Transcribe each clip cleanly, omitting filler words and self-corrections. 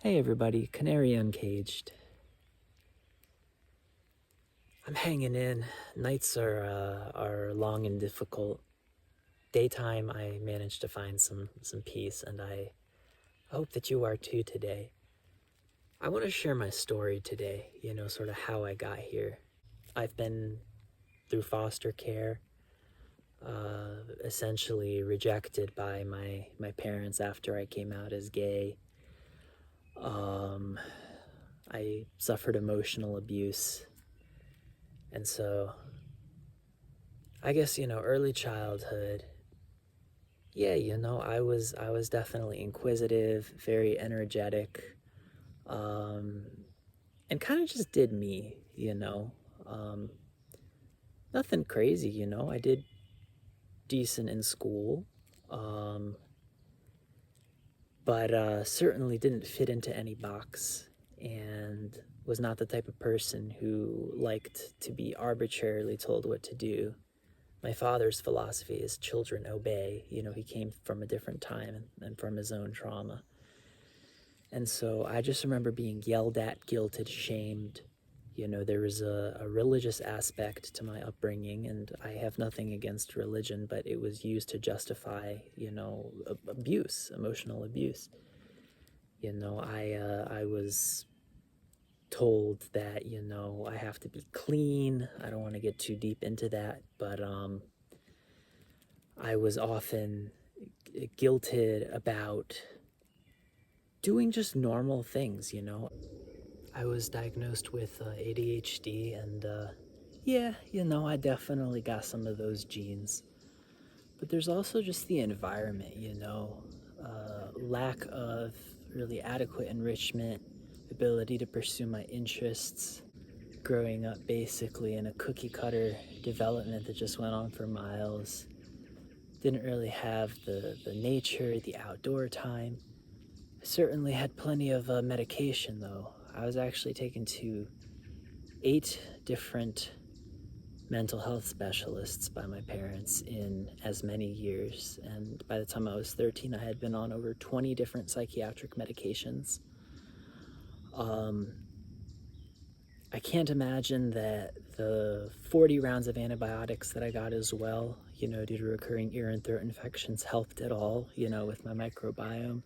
Hey everybody, Canary Uncaged. I'm hanging in. Nights are long and difficult. Daytime, I managed to find some peace, and I hope that you are too today. I want to share my story today. Sort of how I got here. I've been through foster care, essentially rejected by my parents after I came out as gay. I suffered emotional abuse, and so I guess, early childhood. Yeah, I was definitely inquisitive, very energetic, um, and kind of just did me. Um, Nothing crazy. I did decent in school, um, but certainly didn't fit into any box, and was not the type of person who liked to be arbitrarily told what to do. My father's philosophy is children obey. He came from a different time and from his own trauma. And so I just remember being yelled at, guilted, shamed. There was a religious aspect to my upbringing, and I have nothing against religion, but it was used to justify, abuse, emotional abuse. I was told that, I have to be clean. I don't want to get too deep into that, but I was often guilted about doing just normal things. I was diagnosed with ADHD, and yeah, I definitely got some of those genes. But there's also just the environment. Lack of really adequate enrichment, ability to pursue my interests, growing up basically in a cookie cutter development that just went on for miles. Didn't really have the nature, the outdoor time. I certainly had plenty of medication, though. I was actually taken to 8 different mental health specialists by my parents in as many years. And by the time I was 13, I had been on over 20 different psychiatric medications. Um, I can't imagine that the 40 rounds of antibiotics that I got as well, due to recurring ear and throat infections, helped at all, with my microbiome.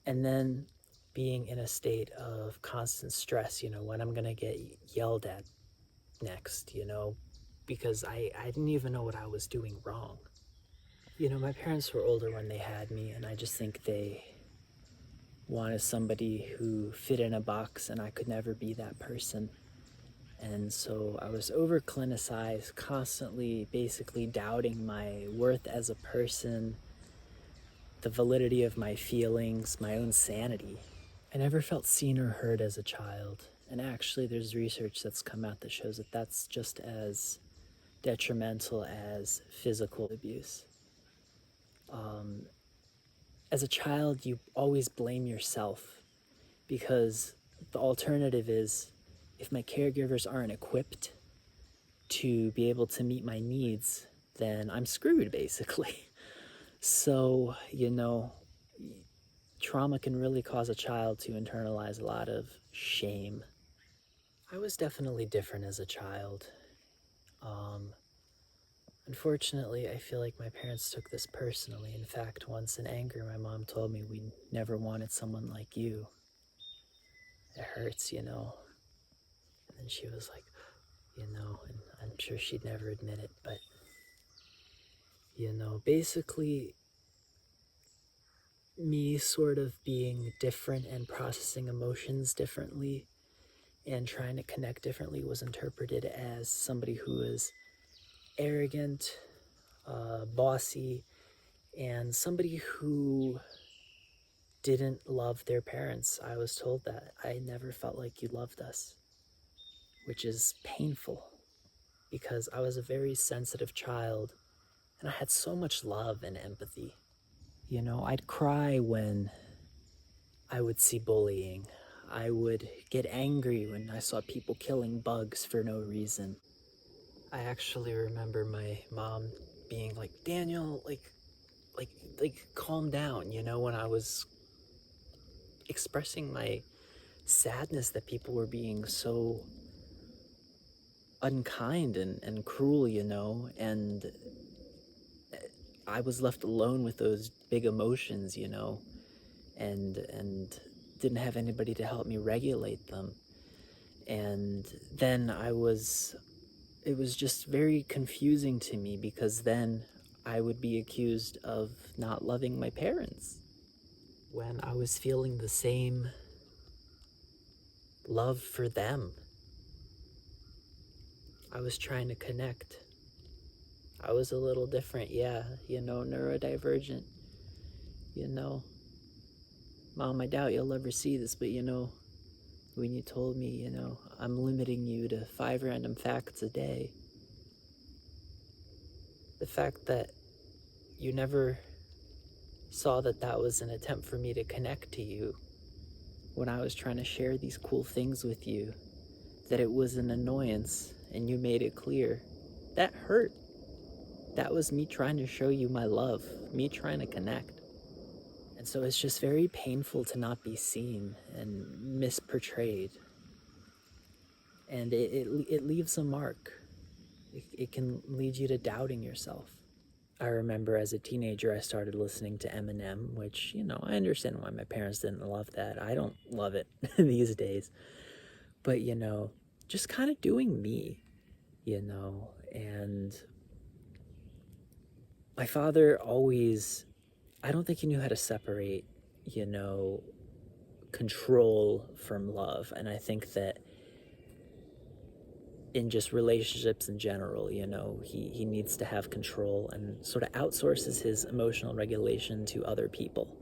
And then being in a state of constant stress, when I'm going to get yelled at next, because I didn't even know what I was doing wrong. My parents were older when they had me, and I just think they wanted somebody who fit in a box, and I could never be that person. And so I was over clinicized, constantly basically doubting my worth as a person, the validity of my feelings, my own sanity. I never felt seen or heard as a child. And actually, there's research that's come out that shows that that's just as detrimental as physical abuse. As a child, you always blame yourself because the alternative is if my caregivers aren't equipped to be able to meet my needs, then I'm screwed basically. So, trauma can really cause a child to internalize a lot of shame. I was definitely different as a child. Um, Unfortunately, I feel like my parents took this personally. In fact, once in anger, my mom told me we never wanted someone like you. It hurts. And then she was like, and I'm sure she'd never admit it, but, basically, me sort of being different and processing emotions differently and trying to connect differently was interpreted as somebody who is arrogant, bossy, and somebody who didn't love their parents. I was told that I never felt like you loved us, which is painful because I was a very sensitive child and I had so much love and empathy. I'd cry when I would see bullying. I would get angry when I saw people killing bugs for no reason. I actually remember my mom being like, Daniel, like, calm down, when I was expressing my sadness that people were being so unkind and cruel, and I was left alone with those big emotions, and didn't have anybody to help me regulate them. And then it was just very confusing to me, because then I would be accused of not loving my parents when I was feeling the same love for them. I was trying to connect. I was a little different, yeah, neurodivergent, you know. Mom, I doubt you'll ever see this, but when you told me, I'm limiting you to 5 random facts a day, the fact that you never saw that that was an attempt for me to connect to you when I was trying to share these cool things with you, that it was an annoyance and you made it clear, that hurt. That was me trying to show you my love, me trying to connect. And so it's just very painful to not be seen and misportrayed. And it leaves a mark. It can lead you to doubting yourself. I remember as a teenager, I started listening to Eminem, which, I understand why my parents didn't love that. I don't love it these days. But, just kind of doing me, and my father always, I don't think he knew how to separate, control from love. And I think that in just relationships in general, he needs to have control and sort of outsources his emotional regulation to other people.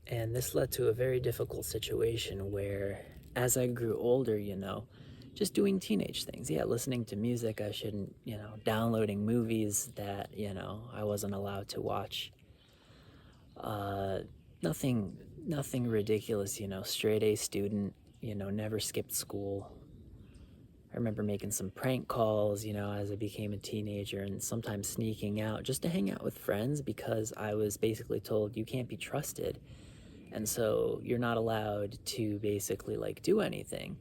And this led to a very difficult situation where, as I grew older, just doing teenage things. Yeah, listening to music I shouldn't, downloading movies that, I wasn't allowed to watch. Nothing ridiculous, straight A student, never skipped school. I remember making some prank calls, as I became a teenager, and sometimes sneaking out just to hang out with friends, because I was basically told you can't be trusted. And so you're not allowed to basically do anything.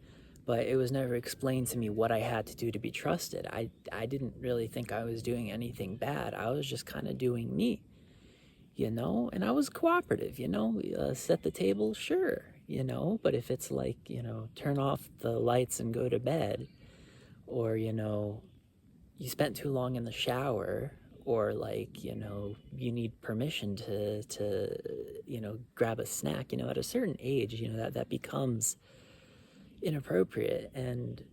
But it was never explained to me what I had to do to be trusted. I didn't really think I was doing anything bad. I was just kind of doing me, and I was cooperative, set the table, sure, but if it's turn off the lights and go to bed, or, you spent too long in the shower, or you need permission to grab a snack, at a certain age, that becomes inappropriate. And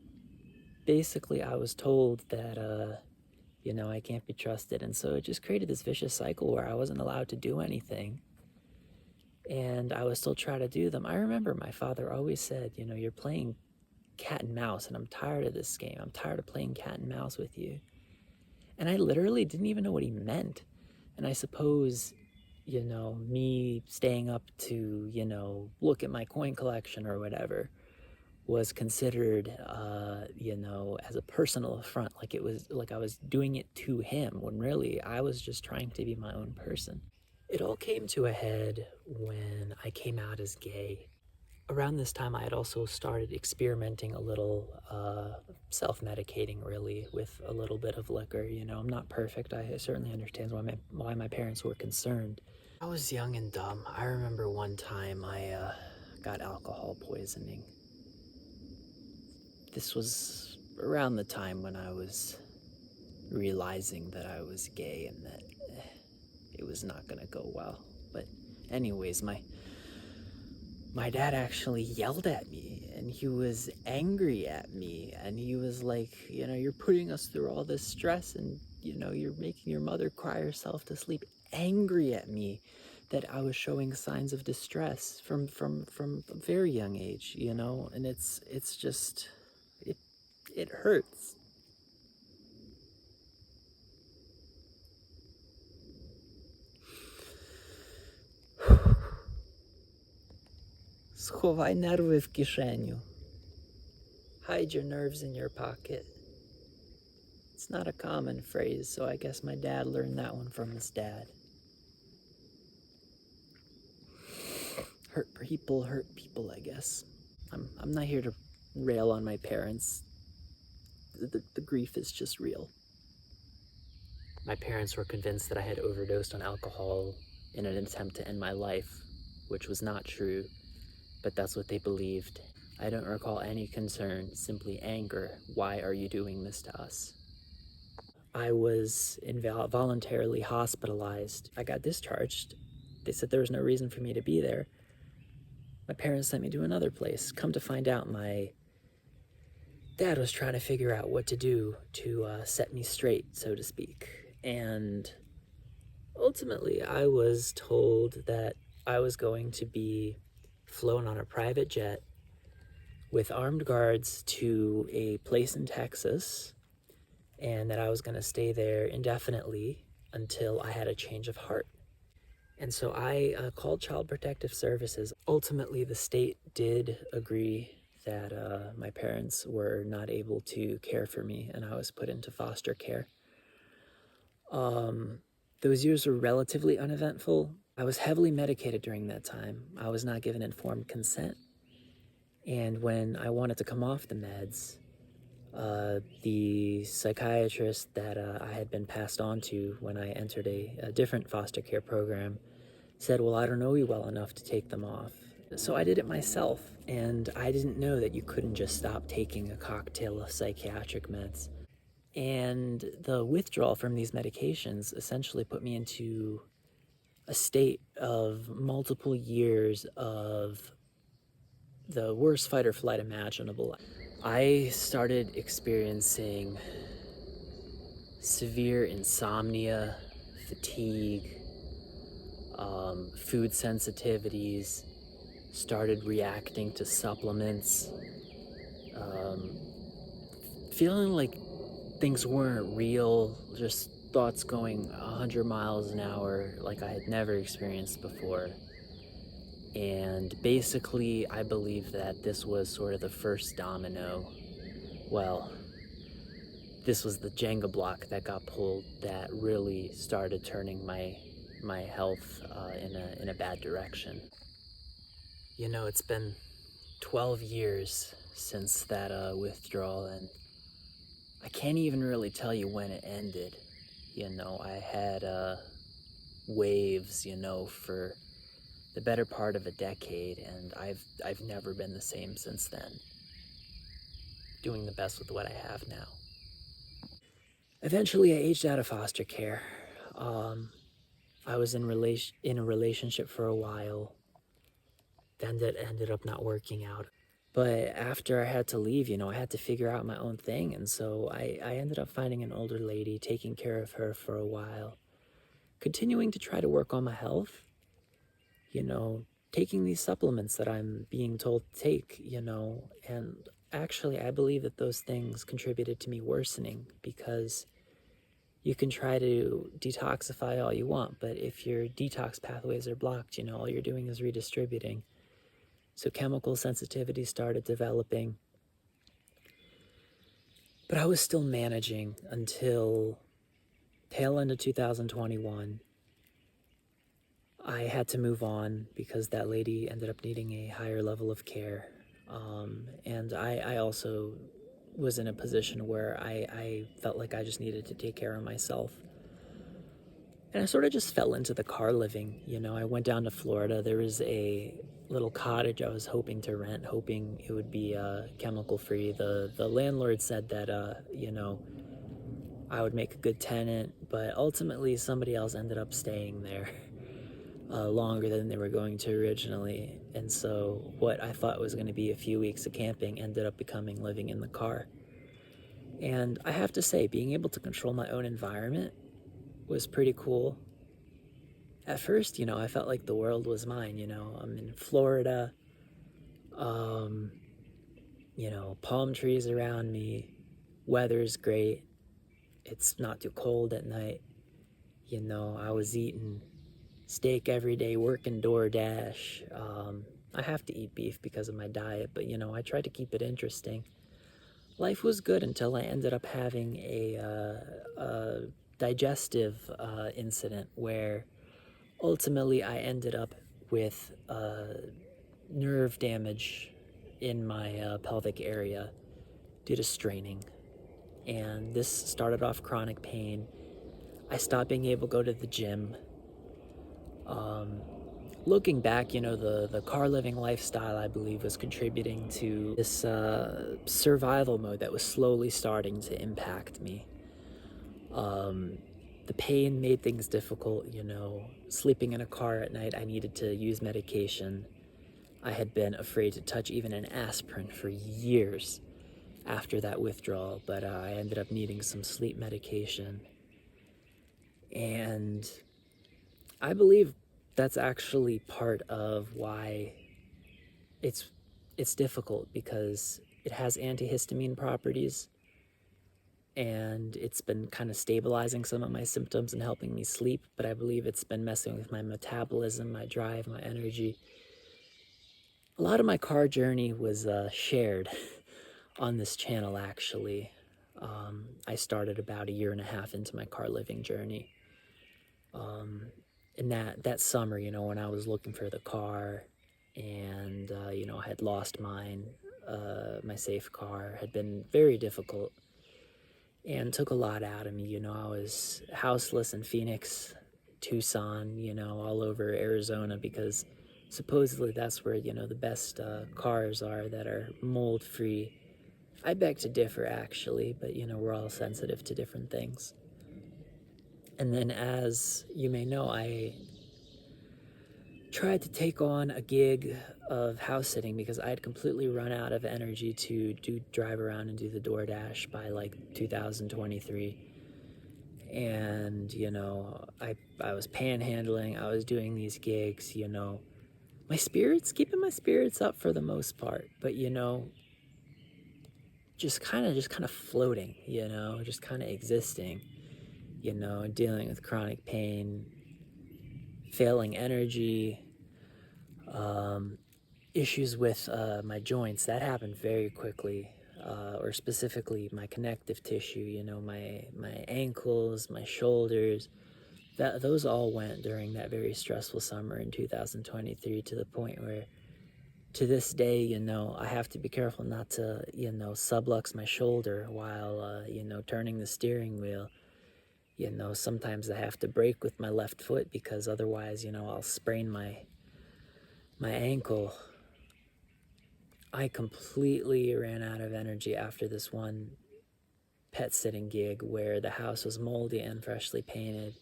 basically I was told that I can't be trusted. And so it just created this vicious cycle where I wasn't allowed to do anything, and I would still try to do them. I remember my father always said, you're playing cat and mouse, and I'm tired of this game. I'm tired of playing cat and mouse with you. And I literally didn't even know what he meant. And I suppose, me staying up to, look at my coin collection or whatever was considered, as a personal affront. Like it was like I was doing it to him, when really I was just trying to be my own person. It all came to a head when I came out as gay. Around this time, I had also started experimenting a little, self-medicating, really, with a little bit of liquor. I'm not perfect. I certainly understand why my parents were concerned. I was young and dumb. I remember one time I got alcohol poisoning. This was around the time when I was realizing that I was gay and that it was not gonna go well. But anyways, my dad actually yelled at me, and he was angry at me, and he was like, you're putting us through all this stress, and you're making your mother cry herself to sleep. Angry at me that I was showing signs of distress from a very young age, and it's just it hurts. Schowaj nerwy w kieszeniu. Hide your nerves in your pocket. It's not a common phrase, so I guess my dad learned that one from his dad. hurt people, I guess. I'm not here to rail on my parents. The grief is just real. My parents were convinced that I had overdosed on alcohol in an attempt to end my life, which was not true, but that's what they believed. I don't recall any concern, simply anger. Why are you doing this to us? I was voluntarily hospitalized. I got discharged. They said there was no reason for me to be there. My parents sent me to another place. Come to find out, my dad was trying to figure out what to do to set me straight, so to speak. And ultimately, I was told that I was going to be flown on a private jet with armed guards to a place in Texas, and that I was going to stay there indefinitely until I had a change of heart. And so I called Child Protective Services. Ultimately, the state did agree that my parents were not able to care for me, and I was put into foster care. Those years were relatively uneventful. I was heavily medicated during that time. I was not given informed consent. And when I wanted to come off the meds, the psychiatrist that I had been passed on to when I entered a different foster care program said, well, I don't know you well enough to take them off. So I did it myself, and I didn't know that you couldn't just stop taking a cocktail of psychiatric meds. And the withdrawal from these medications essentially put me into a state of multiple years of the worst fight or flight imaginable. I started experiencing severe insomnia, fatigue, food sensitivities, started reacting to supplements, feeling like things weren't real, just thoughts going 100 miles an hour like I had never experienced before. And basically, I believe that this was sort of the first domino. Well, this was the Jenga block that got pulled that really started turning my health in a bad direction. You know, it's been 12 years since that withdrawal, and I can't even really tell you when it ended. You know, I had waves, you know, for the better part of a decade, and I've never been the same since then. Doing the best with what I have now. Eventually, I aged out of foster care. I was in a relationship for a while. Then that ended up not working out. But after I had to leave, you know, I had to figure out my own thing. And so I ended up finding an older lady, taking care of her for a while, continuing to try to work on my health, you know, taking these supplements that I'm being told to take, you know, and actually I believe that those things contributed to me worsening, because you can try to detoxify all you want, but if your detox pathways are blocked, you know, all you're doing is redistributing. So chemical sensitivity started developing. But I was still managing until tail end of 2021. I had to move on because that lady ended up needing a higher level of care. And I also was in a position where I felt like I just needed to take care of myself. And I sort of just fell into the car living. You know, I went down to Florida. There was a little cottage I was hoping to rent, hoping it would be chemical free. The landlord said that, you know, I would make a good tenant, but ultimately somebody else ended up staying there longer than they were going to originally. And so what I thought was going to be a few weeks of camping ended up becoming living in the car. And I have to say, being able to control my own environment was pretty cool. At first, you know, I felt like the world was mine. You know, I'm in Florida, you know, palm trees around me, weather's great, it's not too cold at night. You know, I was eating steak every day, working DoorDash. I have to eat beef because of my diet, but you know, I tried to keep it interesting. Life was good until I ended up having a digestive incident where ultimately I ended up with nerve damage in my pelvic area due to straining. And this started off chronic pain. I stopped being able to go to the gym. Looking back, the car living lifestyle, I believe, was contributing to this survival mode that was slowly starting to impact me. The pain made things difficult, sleeping in a car at night, I needed to use medication. I had been afraid to touch even an aspirin for years after that withdrawal, but I ended up needing some sleep medication. And I believe that's actually part of why it's difficult, because it has antihistamine properties, and it's been kind of stabilizing some of my symptoms and helping me sleep, but I believe it's been messing with my metabolism, my drive, my energy. A lot of my car journey was shared on this channel, actually. I started about 1.5 years into my car living journey. And that summer, when I was looking for the car, and I had lost mine, my safe car had been very difficult and took a lot out of me. I was houseless in Phoenix, Tucson, all over Arizona, because supposedly that's where, the best cars are that are mold free. I beg to differ, actually, but we're all sensitive to different things. And then, as you may know, I tried to take on a gig of house sitting because I had completely run out of energy to drive around and do the DoorDash by like 2023. And I was panhandling, I was doing these gigs, keeping my spirits up for the most part, but just kind of floating, just kind of existing, dealing with chronic pain, failing energy, issues with my joints. That happened very quickly, or specifically my connective tissue, my ankles, my shoulders. Those all went during that very stressful summer in 2023, to the point where, to this day, I have to be careful not to, sublux my shoulder while, turning the steering wheel. Sometimes I have to brake with my left foot, because otherwise, I'll sprain my ankle. I completely ran out of energy after this one pet sitting gig where the house was moldy and freshly painted,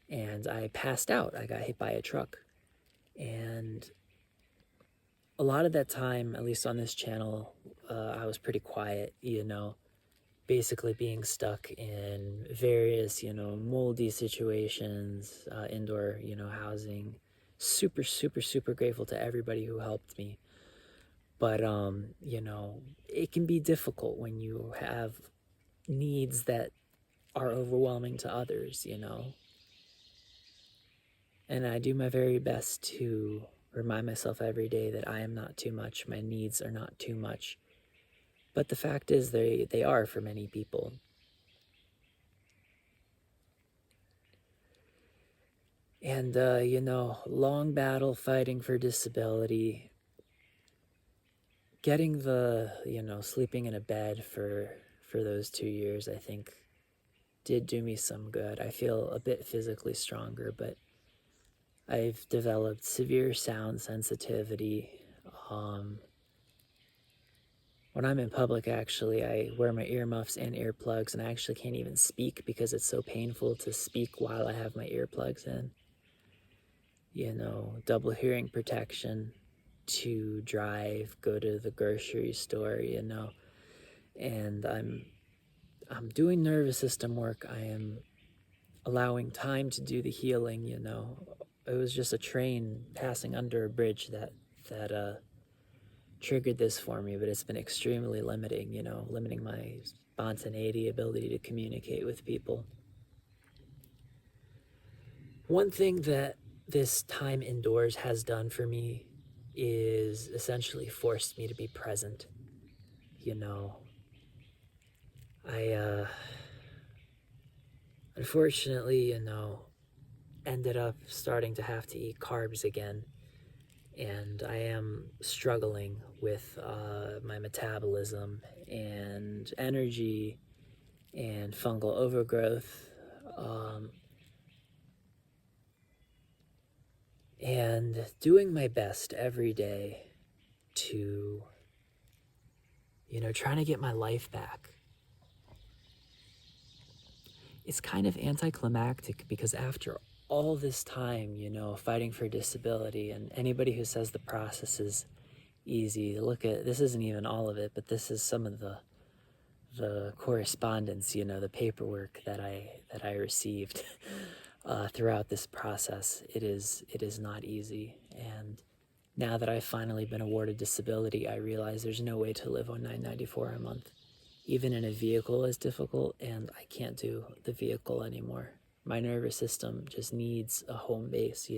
and I passed out. I got hit by a truck. And a lot of that time, at least on this channel, I was pretty quiet, basically being stuck in various, moldy situations, indoor, housing. Super, super, super grateful to everybody who helped me. But, it can be difficult when you have needs that are overwhelming to others, And I do my very best to remind myself every day that I am not too much, my needs are not too much. But the fact is, they are for many people. And, long battle fighting for disability, getting the, sleeping in a bed for those 2 years, I think, did do me some good. I feel a bit physically stronger, but I've developed severe sound sensitivity. When I'm in public, actually, I wear my earmuffs and earplugs, and I actually can't even speak because it's so painful to speak while I have my earplugs in. Double hearing protection to drive, go to the grocery store, and I'm doing nervous system work. I am allowing time to do the healing, It was just a train passing under a bridge that triggered this for me, but it's been extremely limiting, limiting my spontaneity, ability to communicate with people. One thing that this time indoors has done for me is essentially forced me to be present. I unfortunately, ended up starting to have to eat carbs again. and I am struggling with my metabolism and energy and fungal overgrowth, and doing my best every day to, trying to get my life back. It's kind of anticlimactic because after all this time, fighting for disability, and anybody who says the process is easy, look at this, isn't even all of it, but this is some of the correspondence, the paperwork that I received throughout this process. It is not easy, and now that I've finally been awarded disability, I realize there's no way to live on $9.94 a month. Even in a vehicle is difficult, and I can't do the vehicle anymore. My nervous system just needs a home base,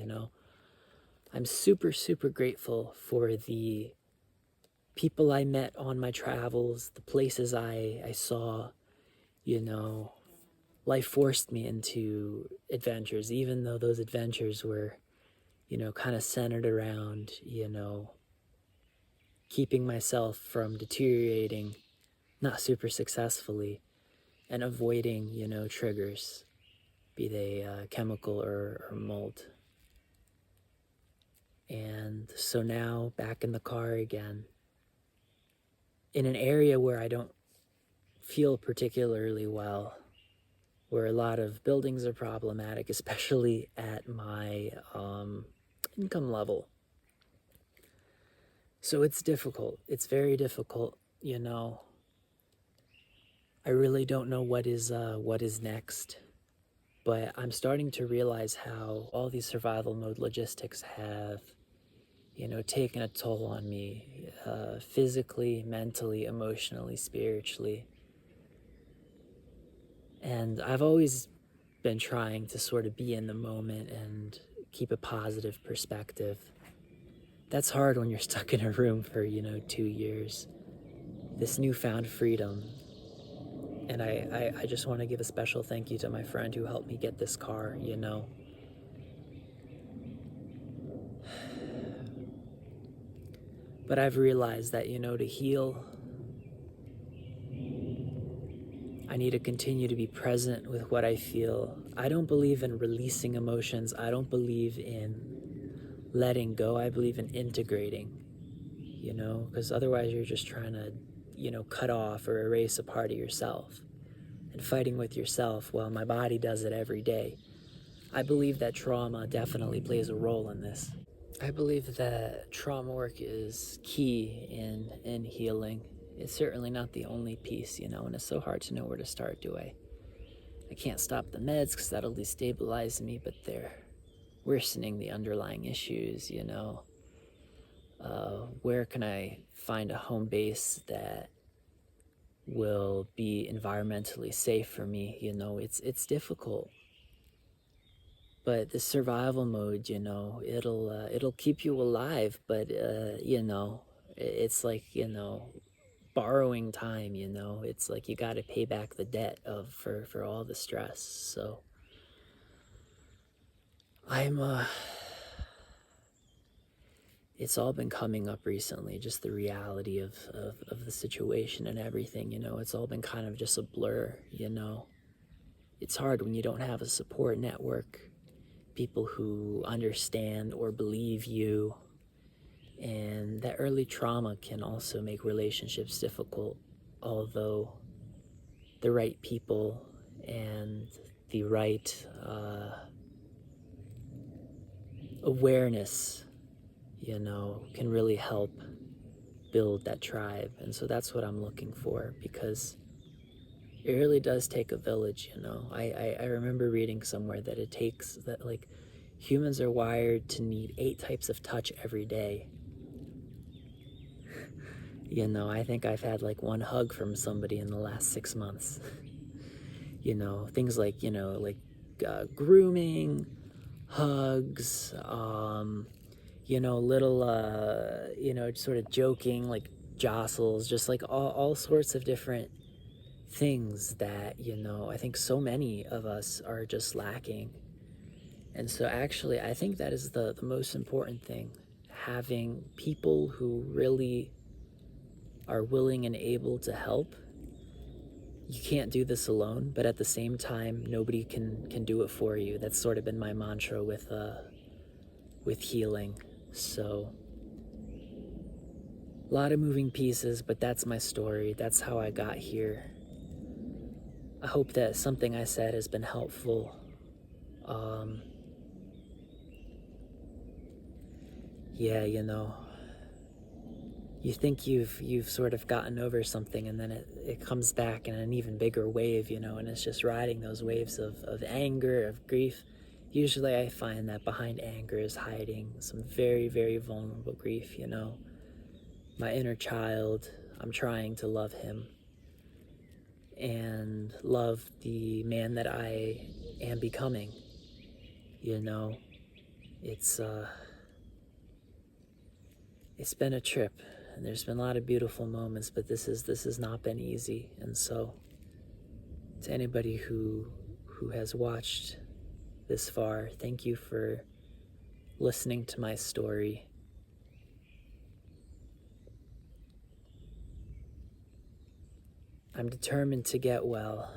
I'm super, super grateful for the people I met on my travels, the places I saw, you know. Life forced me into adventures, even though those adventures were, kind of centered around, keeping myself from deteriorating, not super successfully, and avoiding, triggers, be they chemical or mold. And so now back in the car again, in an area where I don't feel particularly well, where a lot of buildings are problematic, especially at my income level. So it's difficult. It's very difficult, I really don't know what is next, but I'm starting to realize how all these survival mode logistics have, taken a toll on me, physically, mentally, emotionally, spiritually. And I've always been trying to sort of be in the moment and keep a positive perspective. That's hard when you're stuck in a room for, 2 years. This newfound freedom. And I just want to give a special thank you to my friend who helped me get this car, But I've realized that, to heal, I need to continue to be present with what I feel. I don't believe in releasing emotions. I don't believe in letting go. I believe in integrating, because otherwise you're just trying to, cut off or erase a part of yourself and fighting with yourself. Well, my body does it every day. I believe that trauma definitely plays a role in this. I believe that trauma work is key in healing. It's certainly not the only piece, and it's so hard to know where to start, I can't stop the meds because that'll destabilize me, but they're worsening the underlying issues, Where can I find a home base that will be environmentally safe for me? It's difficult. But the survival mode, it'll keep you alive, but it's like, borrowing time, It's like you got to pay back the debt for all the stress. So I'm it's all been coming up recently, just the reality of the situation and everything, It's all been kind of just a blur, It's hard when you don't have a support network, people who understand or believe you. And that early trauma can also make relationships difficult, although the right people and the right awareness, can really help build that tribe. And so that's what I'm looking for, because it really does take a village, I remember reading somewhere that it takes, that like humans are wired to need 8 types of touch every day. I think I've had like 1 hug from somebody in the last 6 months. Things like, grooming, hugs, little, sort of joking, like jostles, just like all sorts of different things that, I think so many of us are just lacking. And so actually, I think that is the most important thing. having people who really are willing and able to help. You can't do this alone, but at the same time, nobody can do it for you. That's sort of been my mantra with healing. So a lot of moving pieces, but that's my story. That's how I got here. I hope that something I said has been helpful. Yeah, you know, you think you've sort of gotten over something, and then it comes back in an even bigger wave, you know, and it's just riding those waves of anger, of grief. Usually I find that behind anger is hiding some very, very vulnerable grief, you know. My inner child, I'm trying to love him and love the man that I am becoming, you know. It's been a trip, and there's been a lot of beautiful moments, but this has not been easy. And so to anybody who has watched this far, thank you for listening to my story. I'm determined to get well.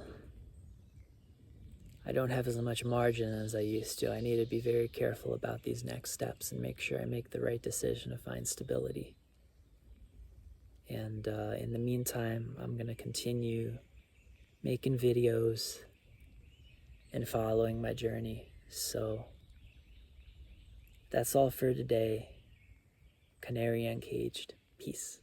I don't have as much margin as I used to. I need to be very careful about these next steps and make sure I make the right decision to find stability. And in the meantime, I'm going to continue making videos and following my journey. So that's all for today. Canary Uncaged. Peace.